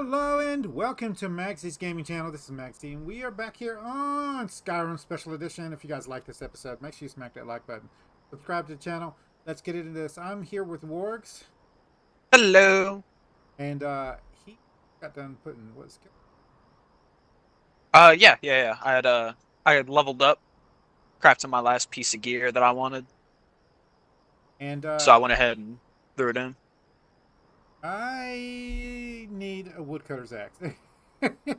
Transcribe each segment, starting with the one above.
Hello and welcome to Maggie's Gaming Channel. This is Magzie, and we are back here on Skyrim Special Edition. If you guys like this episode, make sure you smack that like button. Subscribe to the channel. Let's get into this. I'm here with Wargs, Hello. and he got done putting what skill? Yeah. I had leveled up, crafted my last piece of gear that I wanted, And so I went ahead and threw it in. I need a woodcutter's axe.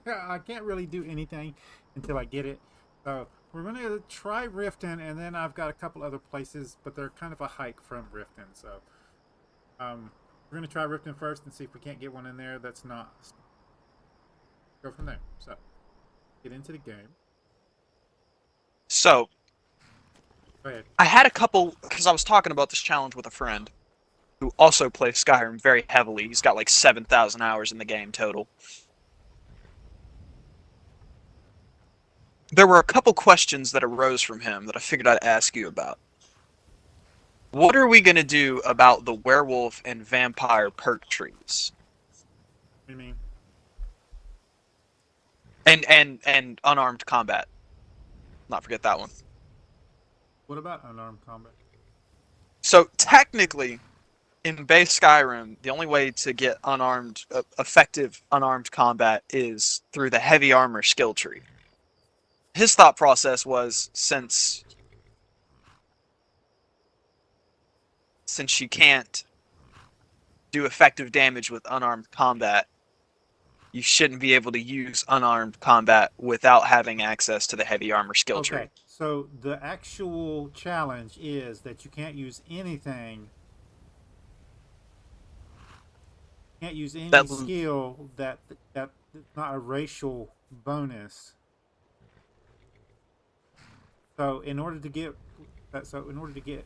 I can't really do anything until I get it. So we're going to try Riften, and then I've got a couple other places, but they're kind of a hike from Riften. So we're going to try Riften first and see if we can't get one in there that's not. Go from there. So get into the game. So Go ahead. I had a couple because I was talking about this challenge with a friend who also plays Skyrim very heavily. He's got like 7,000 hours in the game total. There were a couple questions that arose from him that I figured I'd ask you about. What are we gonna do about the werewolf and vampire perk trees? What do you mean? And unarmed combat. Not forget that one. What about unarmed combat? So technically, in base Skyrim, the only way to get effective unarmed combat is through the heavy armor skill tree. His thought process was since you can't do effective damage with unarmed combat, you shouldn't be able to use unarmed combat without having access to the heavy armor skill tree. Okay, so the actual challenge is that you can't use any That skill that's not a racial bonus. So in order to get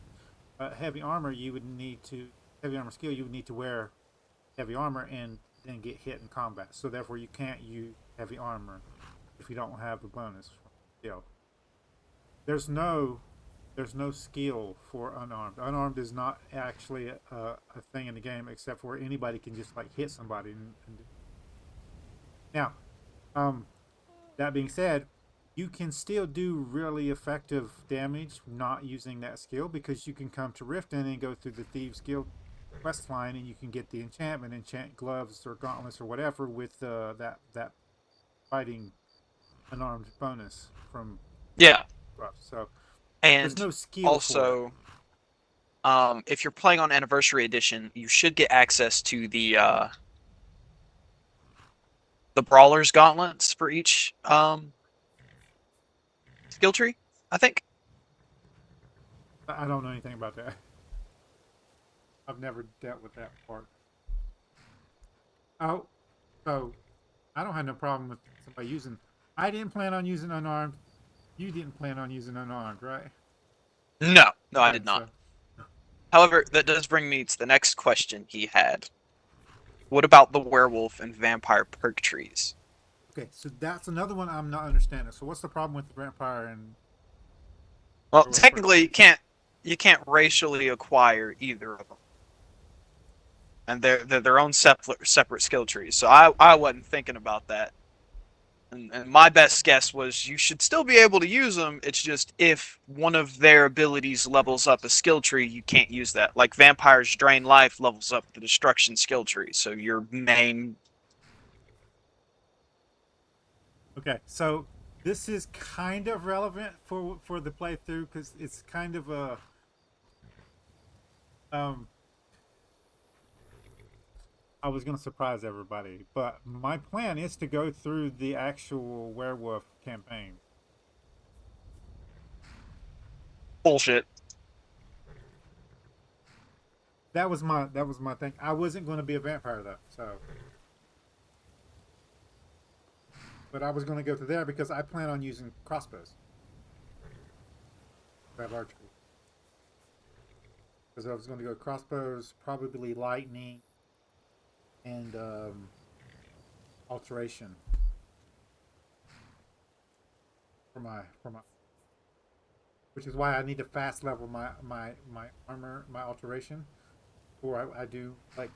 heavy armor, you would need to heavy armor skill. You would need to wear heavy armor and then get hit in combat. So therefore, you can't use heavy armor if you don't have the bonus skill. There's no there's no skill for unarmed. Unarmed is not actually a thing in the game, except for anybody can just like hit somebody. Now, um, that being said, you can still do really effective damage not using that skill because you can come to Riften and go through the Thieves Guild quest line and you can get the enchant gloves or gauntlets or whatever with that fighting unarmed bonus from Yeah, buff. So there's and no skill for it. also, if you're playing on Anniversary Edition, you should get access to the Brawler's Gauntlets for each skill tree, I think. I don't know anything about that. I've never dealt with that part. Oh, so I don't have no problem with somebody using. I didn't plan on using unarmed. You didn't plan on using unarmed, right? No, I Okay, did not. so However, that does bring me to the next question he had. What about the werewolf and vampire perk trees? okay, so that's another one I'm not understanding. So what's the problem with the vampire and Well, werewolf perk technically, trees? you can't racially acquire either of them, and they're their own separate skill trees. So I wasn't thinking about that. And my best guess was you should still be able to use them. It's just if one of their abilities levels up a skill tree, you can't use that. Like Vampire's Drain Life levels up the Destruction skill tree. So your main. Okay, so this is kind of relevant for the playthrough because it's kind of a um. I was gonna surprise everybody, but my plan is to go through the actual werewolf campaign. Bullshit. That was my thing. I wasn't going to be a vampire though, so but I was going to go through there because I plan on using crossbows. I have archery because I was going to go crossbows, probably lightning and alteration for my, which is why I need to fast level my armor, my alteration, or I do like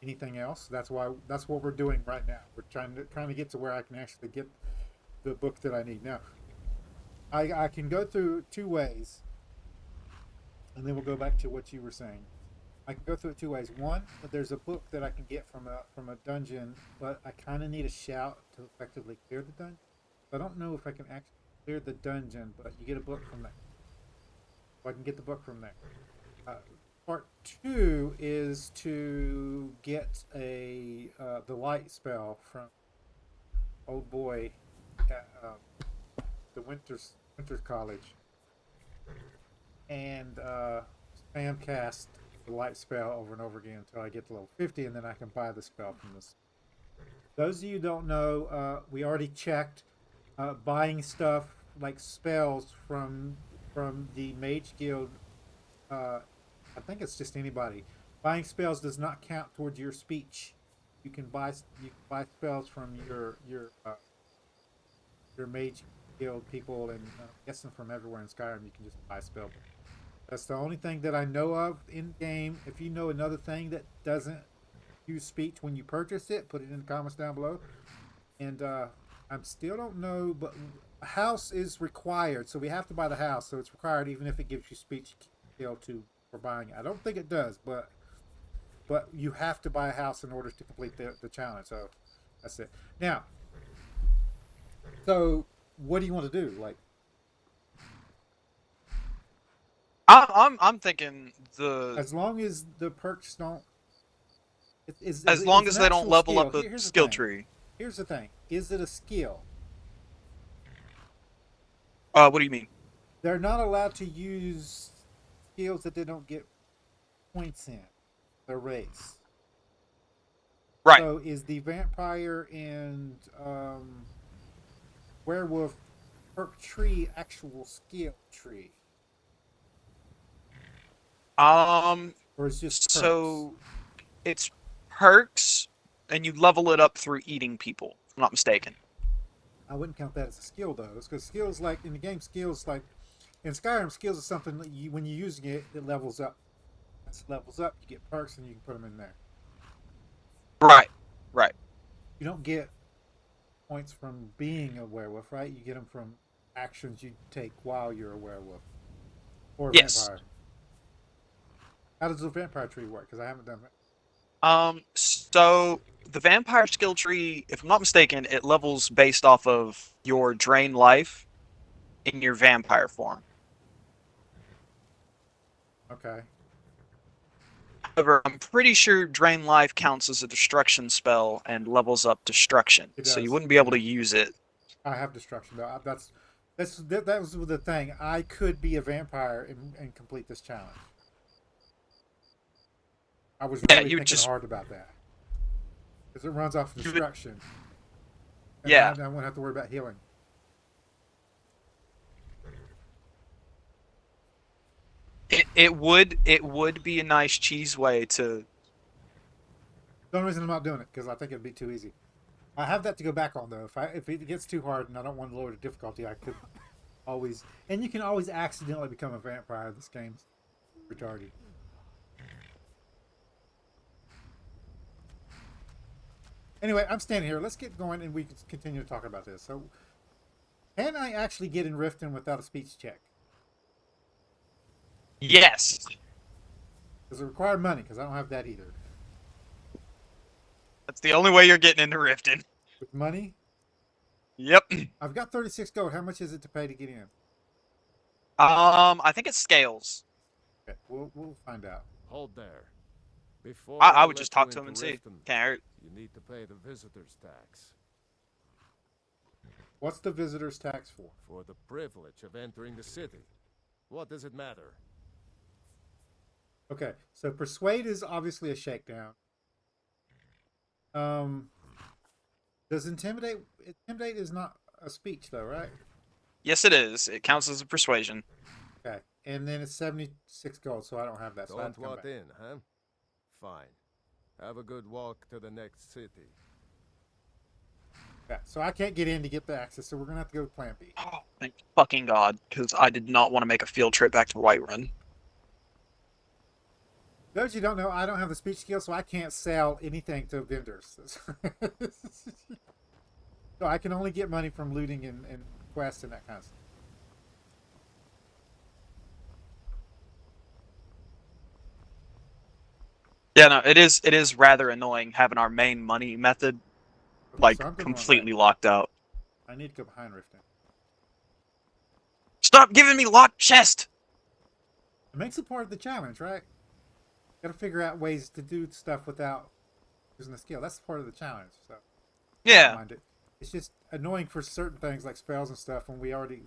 anything else. That's what we're doing right now. We're trying to get to where I can actually get the book that I need. Now, I can go through two ways, and then we'll go back to what you were saying. I can go through it two ways. One, there's a book that I can get from a dungeon, but I kind of need a shout to effectively clear the dungeon. I don't know if I can actually clear the dungeon, but you get a book from there. So I can get the book from there. Part two is to get the light spell from old boy at the Winter's College, and spam cast the light spell over and over again until I get to level 50, and then I can buy the spell from this. Those of you who don't know, we already checked buying stuff like spells from the Mage Guild. I think it's just anybody. Buying spells does not count towards your speech. You can buy spells from your Mage Guild people, and guessing from everywhere in Skyrim, you can just buy spells. That's the only thing that I know of in game. If you know another thing that doesn't use speech when you purchase it, put it in the comments down below. And I still don't know, but a house is required, so we have to buy the house. So it's required, even if it gives you speech skill for buying it. I don't think it does, but you have to buy a house in order to complete the challenge. So that's it. Now, so what do you want to do? Like, I'm thinking as long as the perks don't, as long as an they don't actual level skill. up the Here's skill thing. tree. Here's the thing: is it a skill? What do you mean? They're not allowed to use skills that they don't get points in their race. Right. So is the vampire and werewolf perk tree actual skill tree? Or is it just perks? So it's perks, and you level it up through eating people, if I'm not mistaken. I wouldn't count that as a skill though, because skills like in the game, skills like in Skyrim, skills is something that when you're using it, it levels up. It levels up, you get perks, and you can put them in there. Right. Right. You don't get points from being a werewolf, right? You get them from actions you take while you're a werewolf or a vampire. How does the vampire tree work? Because I haven't done that. So the vampire skill tree, if I'm not mistaken, it levels based off of your drain life in your vampire form. Okay. However, I'm pretty sure drain life counts as a destruction spell and levels up destruction, so you wouldn't be able to use it. I have destruction though. That was the thing. I could be a vampire and complete this challenge. I was really thinking hard about that because it runs off destruction. And yeah. I won't have to worry about healing. It would be a nice cheese way to. The only reason I'm not doing it because I think it'd be too easy. I have that to go back on though. If it gets too hard and I don't want to lower the difficulty, I could always, and you can always accidentally become a vampire. This game's retarded. Anyway, I'm standing here. Let's get going and we can continue to talk about this. So, can I actually get in Riften without a speech check? Yes. Does it require money? Because I don't have that either. That's the only way you're getting into Riften. With money? Yep. I've got 36 gold. How much is it to pay to get in? I think it scales. Okay, we'll find out. Hold there. Before I would just talk to him and see. Can't hurt. You need to pay the visitor's tax. What's the visitor's tax for? For the privilege of entering the city. What does it matter? Okay, so persuade is obviously a shakedown. Does intimidate is not a speech though, right? Yes, it is. It counts as a persuasion. Okay, and then it's 76 gold, so I don't have that. So Don't want in, huh? Fine. Have a good walk to the next city. Yeah, so I can't get in to get the access, so we're gonna have to go to Plan B. Oh, thank fucking God, because I did not want to make a field trip back to Whiterun. Those you don't know, I don't have the speech skill, so I can't sell anything to vendors. So I can only get money from looting and quests and that kind of stuff. Yeah, no, it is rather annoying having our main money method Okay, like so I'm going wrong completely way. locked out. I need to go behind Riften. Stop giving me locked chest. It makes it part of the challenge, right? Got to figure out ways to do stuff without using the skill. That's part of the challenge. So I don't Yeah. mind it. It's just annoying for certain things like spells and stuff when we already.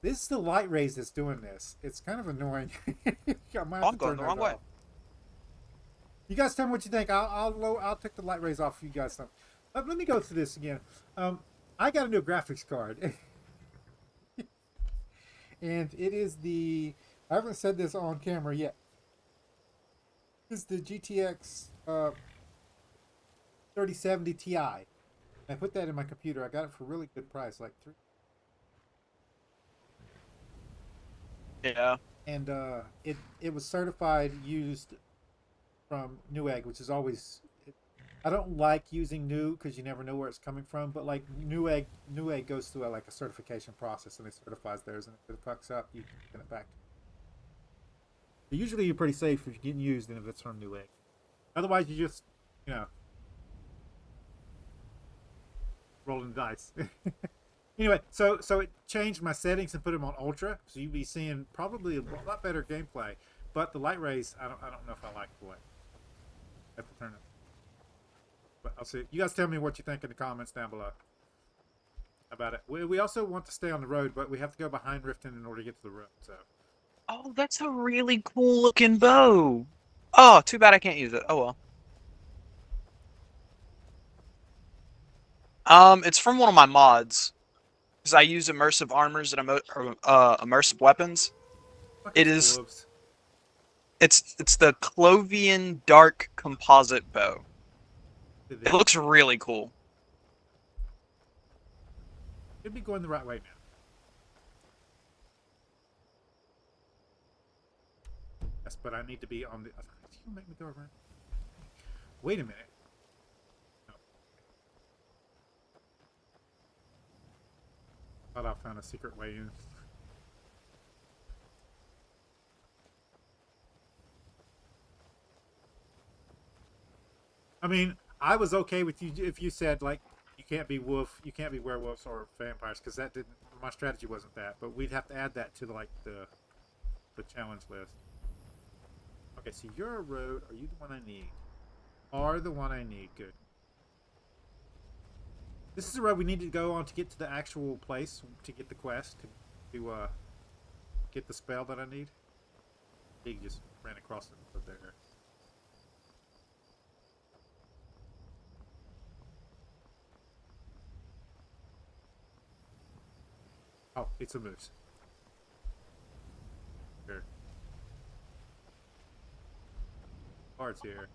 This is the light rays that's doing this. It's kind of annoying. I might have I'm to going turn the those wrong way. off. You guys tell me what you think. I'll take the light rays off for you guys. Let me go through this again. I got a new graphics card, and it is the. I haven't said this on camera yet. It's the GTX 3070 Ti. I put that in my computer. I got it for a really good price, like $3. Yeah. And it was certified used from Newegg, which is always. I don't like using new because you never know where it's coming from. But like Newegg goes through like a certification process and it certifies theirs. And if it fucks up, you can get it back. But usually you're pretty safe if you're getting used and if it's from Newegg. Otherwise, you just rolling the dice. Anyway, so it changed my settings and put them on ultra, so you'd be seeing probably a lot better gameplay. But the light rays, I don't know if I like the way. I have to turn it. But I'll see. You guys tell me what you think in the comments down below about it. We also want to stay on the road, but we have to go behind Riften in order to get to the road. So Oh, that's a really cool looking bow. Oh, too bad I can't use it. Oh well. It's from one of my mods. Because I use immersive armors and immersive weapons. fuck It it's is. wolves. It's the Clovian Dark Composite Bow. It It looks really cool. should be going the right way now. Yes, but I need to be on the. You make me go around. Wait a minute. No. Thought I found a secret way in. I mean, I was okay with you if you said like you can't be you can't be werewolves or vampires because that didn't. My strategy wasn't that, but we'd have to add that to the challenge list. Okay, so you're a road. Are you the one I need? Are the one I need? Good. This is the road we need to go on to get to the actual place to get the quest to get the spell that I need. He just ran across the road there. Oh, it's a moose. Sure. Parts here.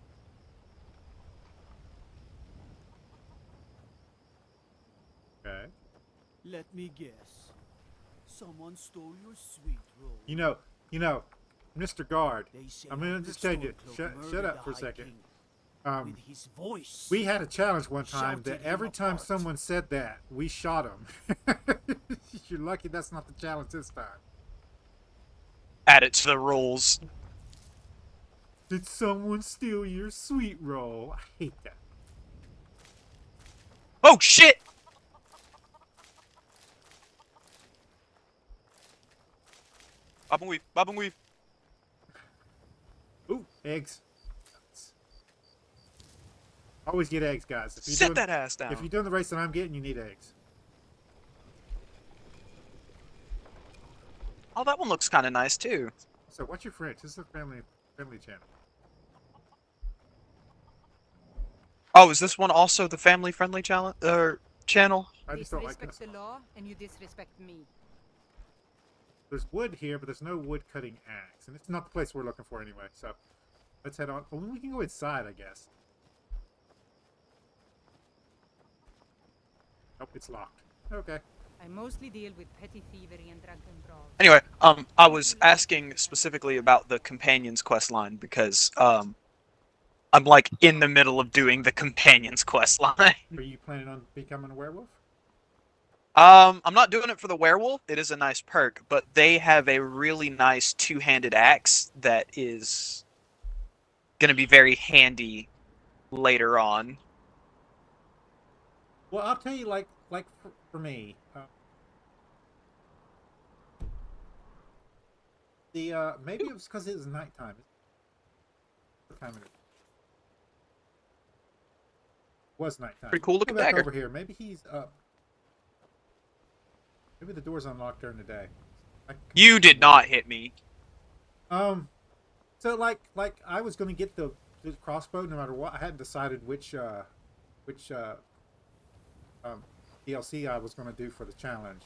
Okay. Let me guess. Someone stole your sweet roll. You know, Mr. Guard. They say I'm gonna just tell you. Shut murdered up for a the second. High King Um, with his voice. we had a challenge one time Shouted that him every time apart. someone said that, we shot him. You're lucky that's not the challenge this time. Add it to the rules. Did someone steal your sweet roll? I hate that. Oh shit! Bob and weave. Bob and weave. Ooh, eggs. Always get eggs, guys. If you're Sit doing, that ass down. If you're doing the race that I'm getting, you need eggs. Oh, that one looks kind of nice too. So, what's your French? This is a family channel. Oh, is this one also the family-friendly channel? I just don't like this. Disrespect the law, and you disrespect me. There's wood here, but there's no wood cutting axe, and it's not the place we're looking for anyway. So, let's head on. Oh, we can go inside, I guess. Nope, it's locked. Okay. I mostly deal with petty thievery and drunken brawls. Anyway, I was asking specifically about the companion's quest line because I'm like in the middle of doing the companion's quest line. Are you planning on becoming a werewolf? I'm not doing it for the werewolf. It is a nice perk, but they have a really nice two-handed axe that is going to be very handy later on. Well, I'll tell you, like for me, the maybe it was because it was nighttime. What time it is? It was nighttime. Pretty cool looking Go back dagger. over here. Maybe he's up. Maybe the door's unlocked during the day. You did not hit me. So like I was gonna get the crossbow no matter what. I hadn't decided which DLC I was gonna do for the challenge.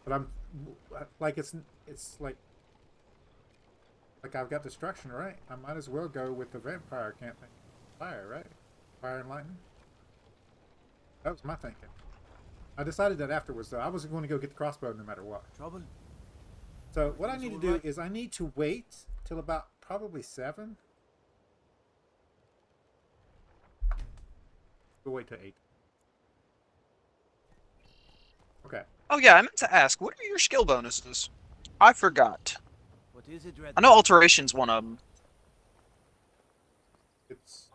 But I'm like it's like I've got destruction, right? I might as well go with the vampire. Can't think fire, right? Fire and lightning. That was my thinking. I decided that afterwards, though. I wasn't going to go get the crossbow no matter what. Trouble? So what I need to do is I need to wait till about probably 7. We'll wait till 8. Okay. Oh yeah, I meant to ask, what are your skill bonuses? I forgot. What is it, Red? I know alteration's one of them. It's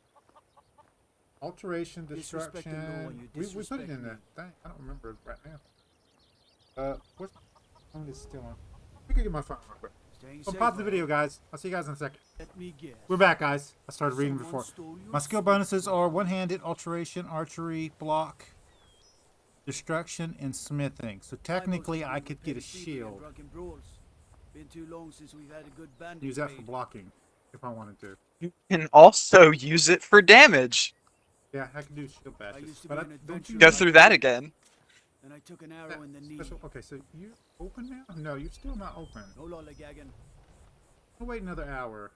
alteration, Disrespect the law destruction. and you We put it disrespect in me. there. Dang, I don't remember it right now. What's phone is still on? Let me get my phone real quick. Staying So safe, pause the right? video, guys. I'll see you guys in a second. Let me guess. We're back, guys. I started reading Someone before. stole your My skill sword. bonuses are one-handed, alteration, archery, block, destruction, and smithing. So technically, I could get a shield. Been too long since we've had a good bandit Use that for raid. blocking if I wanted to. You can also use it for damage. Yeah, I can do shield bashes. used to But be I, an don't you adventurer. Go through that again. And I took an arrow that in the knee. special? Okay, so you open now? No, you're still not open. No lollygagging. I'll wait another hour.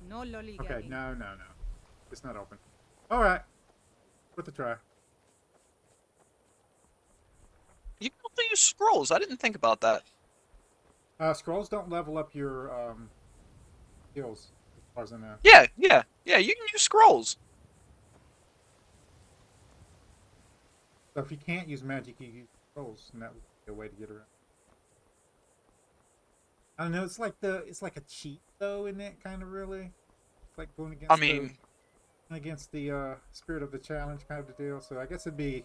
No lollygagging. Okay, no. It's not open. All right. Worth a try. You can also use scrolls. I didn't think about that. Scrolls don't level up your skills, as far as I know. Yeah. You can use scrolls. So if you can't use magic, you use scrolls, and that would be a way to get around. I don't know. It's like a cheat, though, isn't it? Kind of really. It's like going against. I mean, against the spirit of the challenge, kind of a deal. So I guess it'd be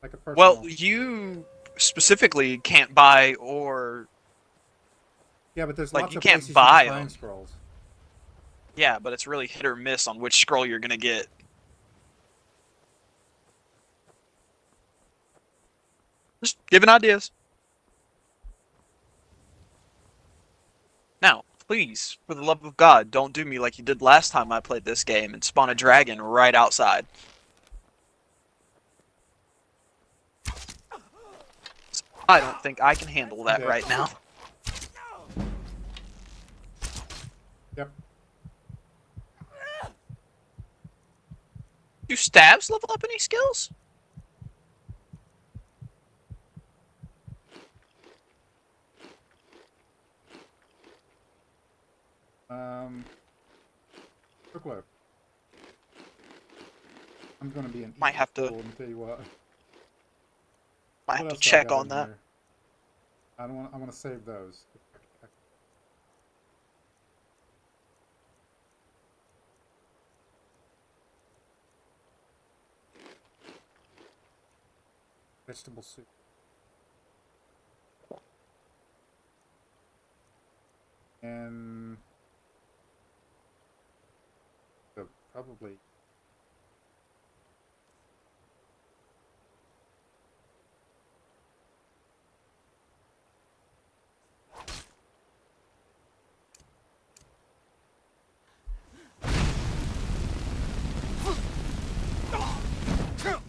like a personal. well, you specifically can't buy or yeah, but there's like, lots you of can't places buy you can find them. scrolls. yeah, but it's really hit or miss on which scroll you're gonna get. Just giving ideas. Now, please, for the love of God, don't do me like you did last time I played this game and spawn a dragon right outside. I don't think I can handle that Yeah. right now. Yep. Do stabs level up any skills? Quick look. I'm gonna be an Might have to- fool, let me tell you what. Might What have to else do I check got on in that. here? I don't want. I want to save those. Vegetable soup. And so probably.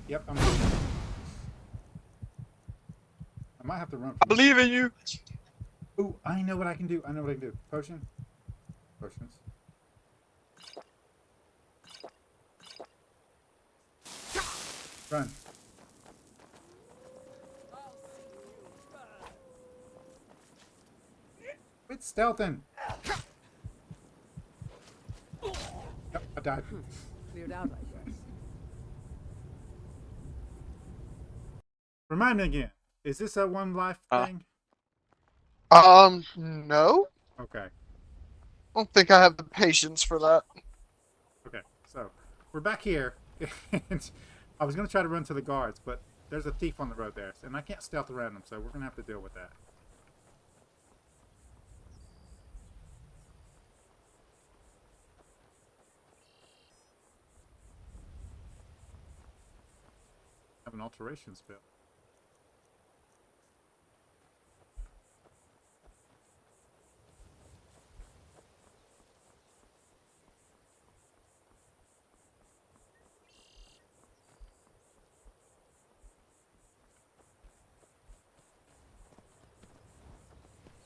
Yep, I'm good. I might have to run. I believe in you. Ooh, I know what I can do. I know what I can do. Potion. Potions. Run. Quit stealthing. Yep, I died. Cleared out, I guess. Remind me again. Is this a one life thing? No. Okay. I don't think I have the patience for that. Okay. So we're back here, and I was gonna try to run to the guards, but there's a thief on the road there, and I can't stealth around him, so we're gonna have to deal with that. Have an alteration spell.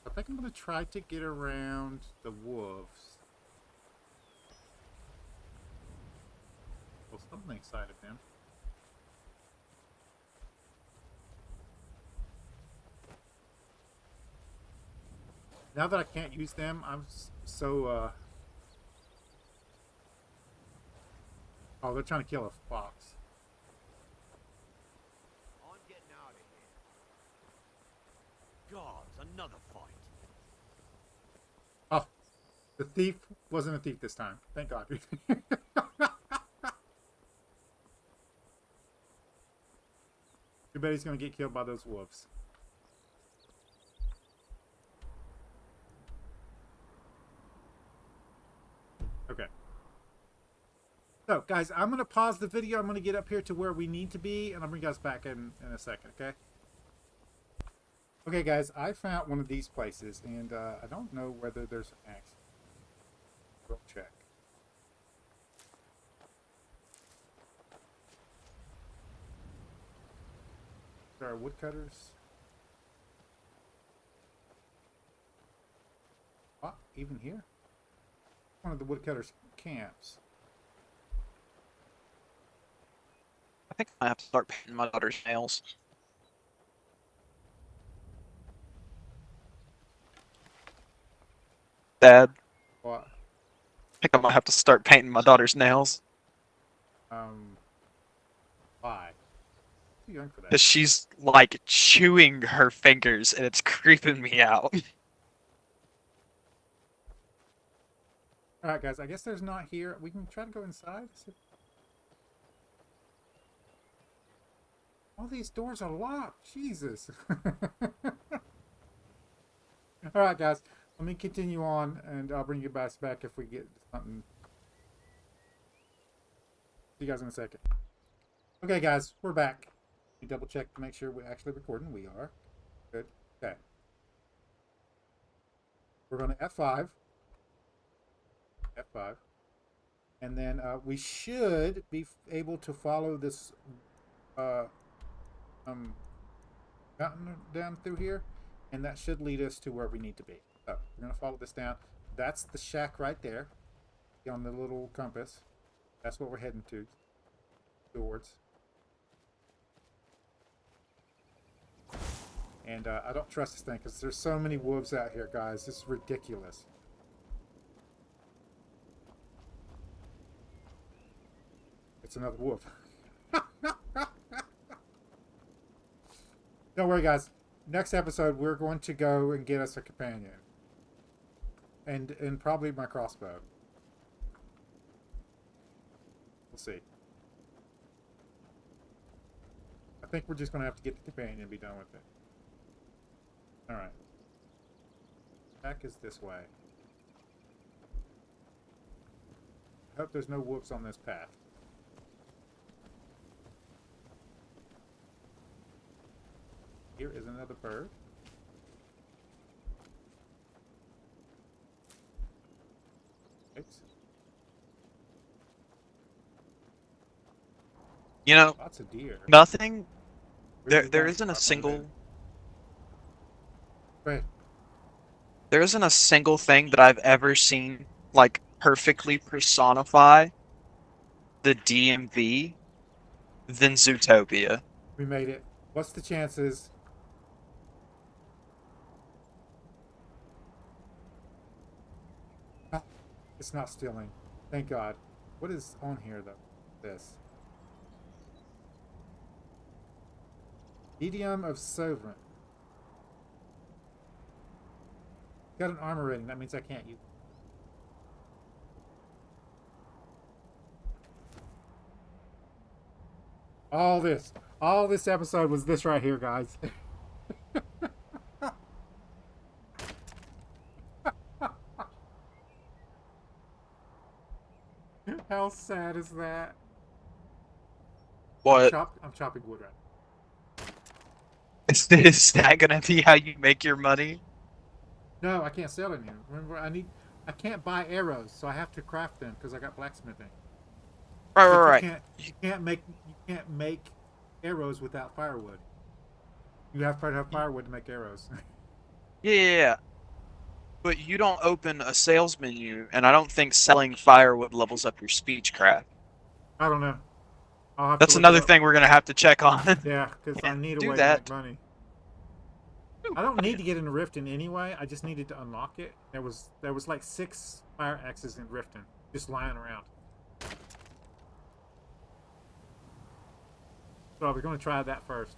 I think I'm gonna try to get around the wolves. Well, something inside of him. Now that I can't use them, I'm so oh, they're trying to kill a fox. I'm getting out of here. Gods, another fight. Oh, the thief wasn't a thief this time. Thank God. Too bad he's gonna get killed by those wolves. Okay. So, guys, I'm going to pause the video. I'm going to get up here to where we need to be, and I'll bring you guys back in a second, okay? Okay, guys, I found one of these places, and I don't know whether there's an axe. We'll check. There are woodcutters. Ah, even here? One of the woodcutters' camps. I think I have to start painting my daughter's nails. Dad, What? I think I might have to start painting my daughter's nails. Why? Too young for that. Because she's, like, chewing her fingers, and it's creeping me out. Alright, guys, I guess there's not here. We can try to go inside. All these doors are locked. Jesus. Alright, guys. Let me continue on, and I'll bring you guys back if we get something. See you guys in a second. Okay, guys, we're back. We double check to make sure we're actually recording. We are. Good. Okay. We're going to F5. F5. And then we should be able to follow this mountain down through here, and that should lead us to where we need to be. So we're going to follow this down. That's the shack right there on the little compass. That's what we're heading towards. And I don't trust this thing because there's so many wolves out here, guys. This is ridiculous. It's another wolf. Don't worry, guys. Next episode, we're going to go and get us a companion. And probably my crossbow. We'll see. I think we're just going to have to get the companion and be done with it. Alright. Back is this way. I hope there's no wolves on this path. Here is another bird. Thanks. You know, Lots of deer. nothing. Really There don't isn't a spot single. one. Right. There isn't a single thing that I've ever seen like perfectly personify the DMV than Zootopia. We made it. What's the chances? Ah, it's not stealing. Thank God. What is on here though? This. Medium of Sovereign. Got an armor rating. That means I can't use. All this episode was this right here, guys. How sad is that? What? I'm chopping wood right now. Is that gonna be how you make your money? No, I can't sell any. Remember, I can't buy arrows, so I have to craft them because I got blacksmithing. Right, But right, you right. can't make arrows without firewood. You have to have firewood to make arrows. Yeah. But you don't open a sales menu, and I don't think selling firewood levels up your speechcraft. I don't know. I'll have That's to look it another up. thing we're gonna have to check on. Yeah, because I Can't need a do way that. to make money. I don't need to get into Riften anyway. I just needed to unlock it. There was like 6 fire axes in Riften just lying around. So I was going to try that first.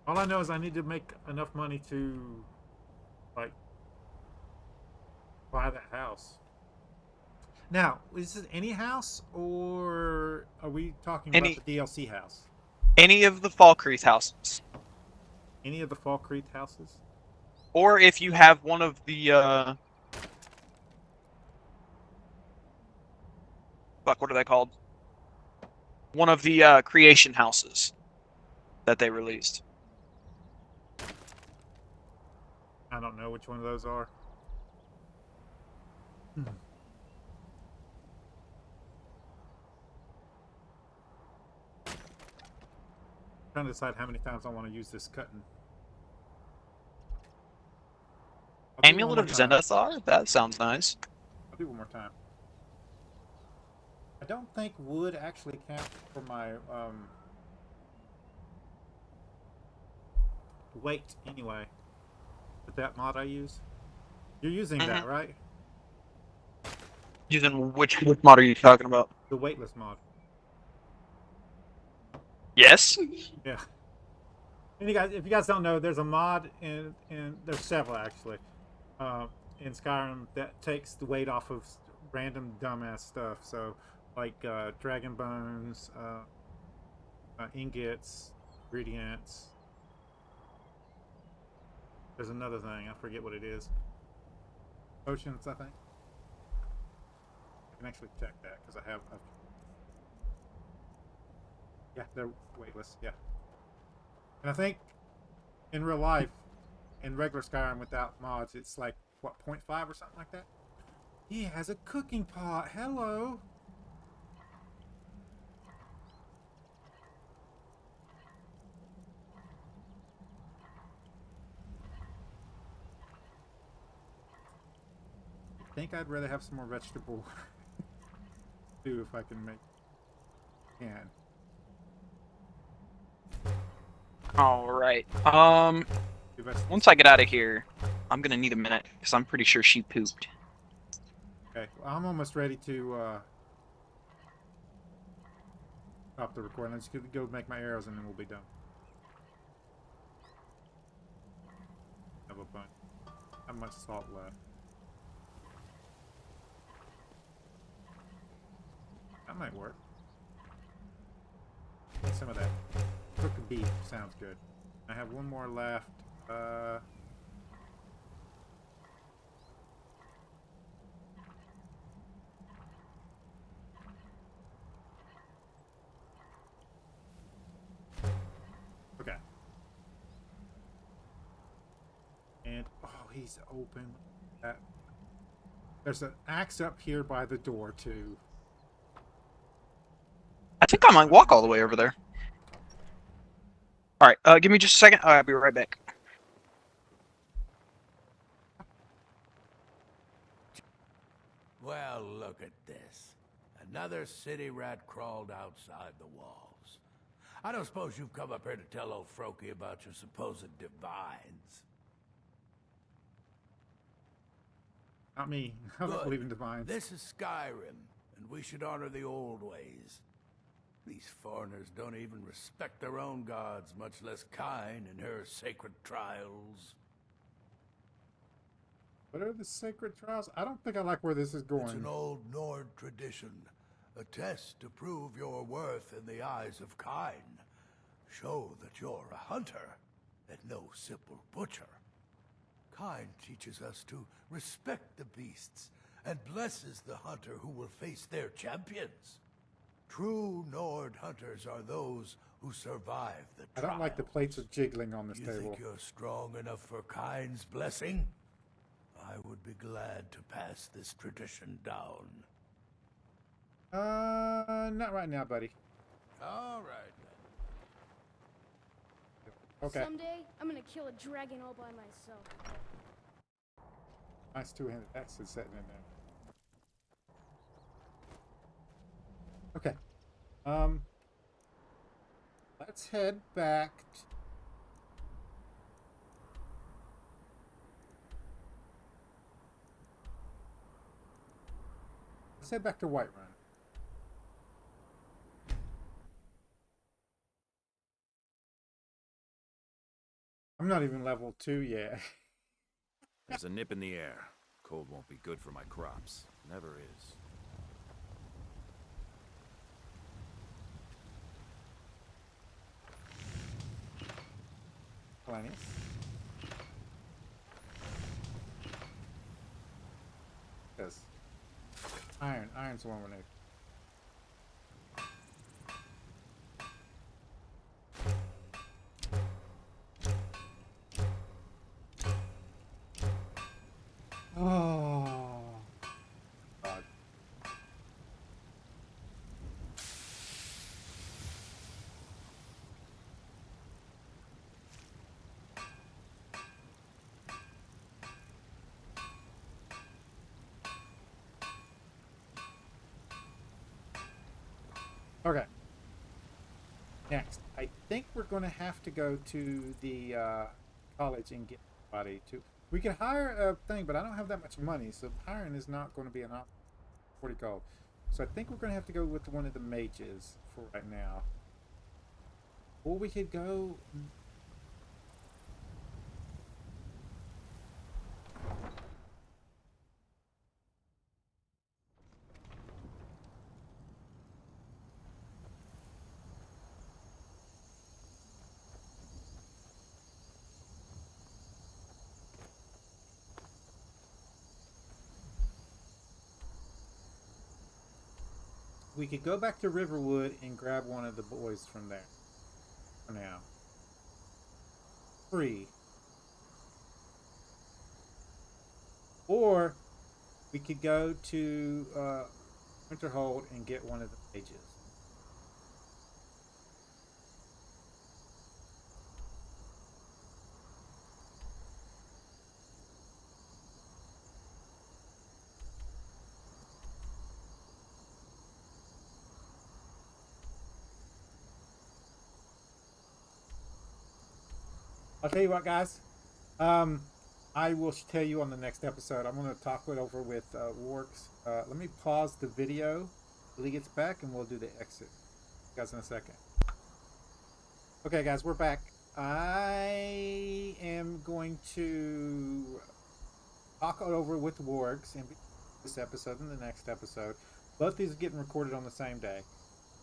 All I know is I need to make enough money to, like, buy that house. Now, is it any house, or are we talking about the DLC house? Any of the Falkreath houses. Any of the Falkreath houses? Or if you have one of the, fuck, what are they called? One of the, creation houses that they released. I don't know which one of those are. Trying to decide how many times I want to use this cutting. I'll do it Amulet one of more time. Zenithar? That sounds nice. I'll do it one more time. I don't think wood actually counts for my weight anyway. With that mod I use. You're using that, right? Using which mod are you talking about? The weightless mod. Yes? Yeah. And you guys, if you guys don't know, there's a mod in there's several actually, in Skyrim that takes the weight off of random dumbass stuff. So like dragon bones, ingots, ingredients. There's another thing, I forget what it is. Potions, I think. I can actually check that because I have. Yeah, they're weightless. Yeah. And I think in real life, in regular Skyrim without mods, it's like, what, 0.5 or something like that? He has a cooking pot. Hello. I think I'd rather have some more vegetable stew if I can make can. Alright. Do vegetables. Once I get out of here, I'm gonna need a minute, because I'm pretty sure she pooped. Okay, well, I'm almost ready to stop the recording. I'm just gonna go make my arrows and then we'll be done. Have a bunch. How much salt left? That might work. Get some of that. Cooked beef sounds good. I have one more left. Okay. And oh, he's open. There's an axe up here by the door too. I think I might walk all the way over there. Alright, give me just a second. I'll be right back. Well, look at this. Another city rat crawled outside the walls. I don't suppose you've come up here to tell old Froky about your supposed divines. Not me. I don't Good. believe in divines. This is Skyrim, and we should honor the old ways. These foreigners don't even respect their own gods, much less Kyne and her sacred trials. What are the sacred trials? I don't think I like where this is going. It's an old Nord tradition. A test to prove your worth in the eyes of Kyne. Show that you're a hunter, and no simple butcher. Kyne teaches us to respect the beasts, and blesses the hunter who will face their champions. True Nord hunters are those who survive the I don't like the trials. plates are jiggling on this You table. think you're strong enough for Kyne's blessing? I would be glad to pass this tradition down. Not right now, buddy. All right, then. Okay. Someday, I'm gonna kill a dragon all by myself. Nice two-handed axe is sitting in there. Okay. Let's head back. Let's head back to Whiterun. I'm not even level 2 yet. There's a nip in the air. Cold won't be good for my crops. Never is. Plenty. Yes. Iron. Iron's the one we need. Oh. God. Okay. Next, I think we're going to have to go to the college and get somebody to. We can hire a thing, but I don't have that much money, so hiring is not going to be an option. 40 gold. So I think we're going to have to go with one of the mages for right now. Or we could go. We could go back to Riverwood and grab one of the boys from there. For now. Free. Or we could go to Winterhold and get one of the mages. I'll tell you what, guys. I will tell you on the next episode. I'm going to talk it over with Warks. Let me pause the video till he gets back, and we'll do the exit. See you guys in a second. Okay, guys, we're back. I am going to talk it over with Wargs in this episode and the next episode. Both these are getting recorded on the same day.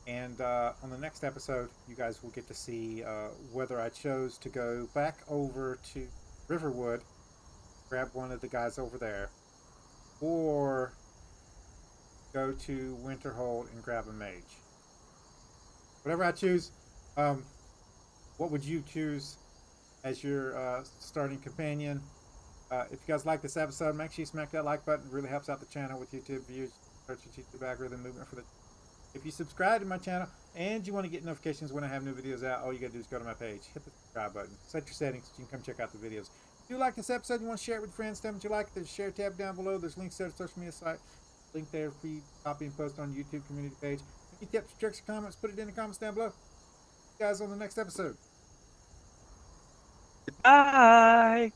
And on the next episode, you guys will get to see whether I chose to go back over to Riverwood, grab one of the guys over there, or go to Winterhold and grab a mage. Whatever I choose, what would you choose as your starting companion? If you guys like this episode, make sure you smack that like button. It really helps out the channel with YouTube views, search YouTube algorithm movement for the. If you subscribe to my channel and you want to get notifications when I have new videos out, all you gotta do is go to my page, hit the subscribe button, set your settings so you can come check out the videos. If you like this episode, you want to share it with friends, tell them what you like, there's a share tab down below, there's links to the social media site. link there for you to copy and post on YouTube community page. Any tips, tricks, comments, put it in the comments down below. See you guys on the next episode. Bye.